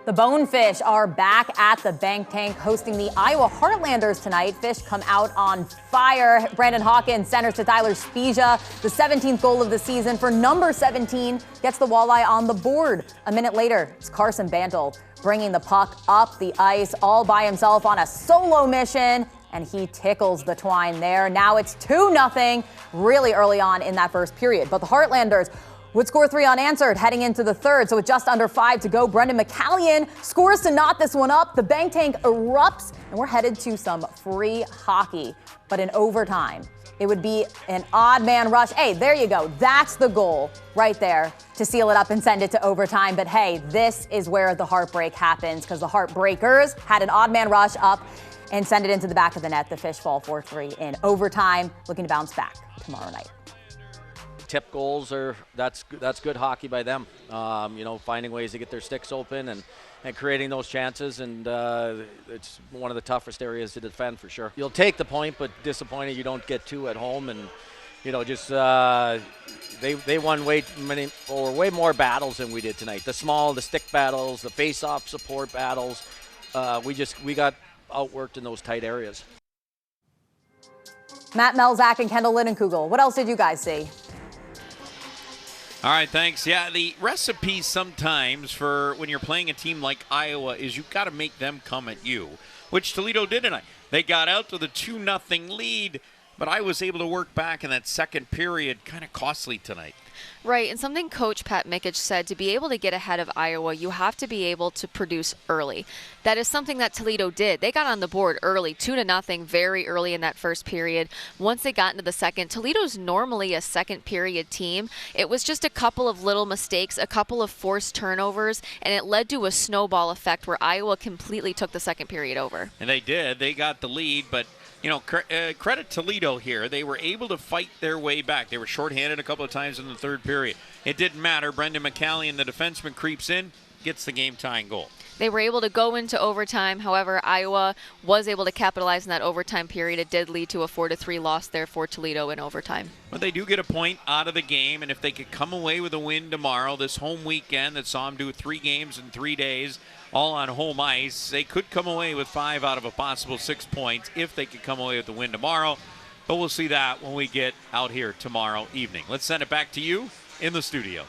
The Bonefish are back at the Bank Tank hosting the Iowa Heartlanders tonight. Fish come out on fire. Brandon Hawkins centers to Tyler Spezia. The 17th goal of the season for number 17 gets the walleye on the board. A minute later, it's Carson Bantle bringing the puck up the ice all by himself on a solo mission, and he tickles the twine there. Now it's 2-0 really early on in that first period. But the Heartlanders would score 3 unanswered heading into the third. So with just under 5 to go, Brendan McCallion scores to knot this one up. The Bank Tank erupts, and we're headed to some free hockey. But in overtime, it would be an odd man rush. Hey, there you go. That's the goal right there to seal it up and send it to overtime. But hey, this is where the heartbreak happens, because the Heartbreakers had an odd man rush up and send it into the back of the net. The Fish fall 4-3 in overtime, looking to bounce back tomorrow night. Tip goals that's good hockey by them. Finding ways to get their sticks open and creating those chances, and it's one of the toughest areas to defend for sure. You'll take the point, but disappointed you don't get 2 at home, and they won way more battles than we did tonight. The stick battles, the face-off support battles. We got outworked in those tight areas. Matt Melzak and Kendall Lindenkugel, what else did you guys see? All right, thanks. Yeah, the recipe sometimes for when you're playing a team like Iowa is you've got to make them come at you, which Toledo did tonight. They got out to the 2-0 lead, but I was able to work back in that second period. Kind of costly tonight. Right, and something Coach Pat Mikic said, to be able to get ahead of Iowa, you have to be able to produce early. That is something that Toledo did. They got on the board early, 2-0, very early in that first period. Once they got into the second, Toledo's normally a second period team. It was just a couple of little mistakes, a couple of forced turnovers, and it led to a snowball effect where Iowa completely took the second period over. And they did. They got the lead, but credit Toledo here. They were able to fight their way back. They were shorthanded a couple of times in the third period. It didn't matter. Brendan McCallion, the defenseman, creeps in, gets the game-tying goal. They were able to go into overtime. However, Iowa was able to capitalize in that overtime period. It did lead to a 4-3 loss there for Toledo in overtime. But they do get a point out of the game, and if they could come away with a win tomorrow, this home weekend that saw them do 3 games in 3 days, all on home ice, they could come away with 5 out of a possible 6 points if they could come away with the win tomorrow. But we'll see that when we get out here tomorrow evening. Let's send it back to you in the studio.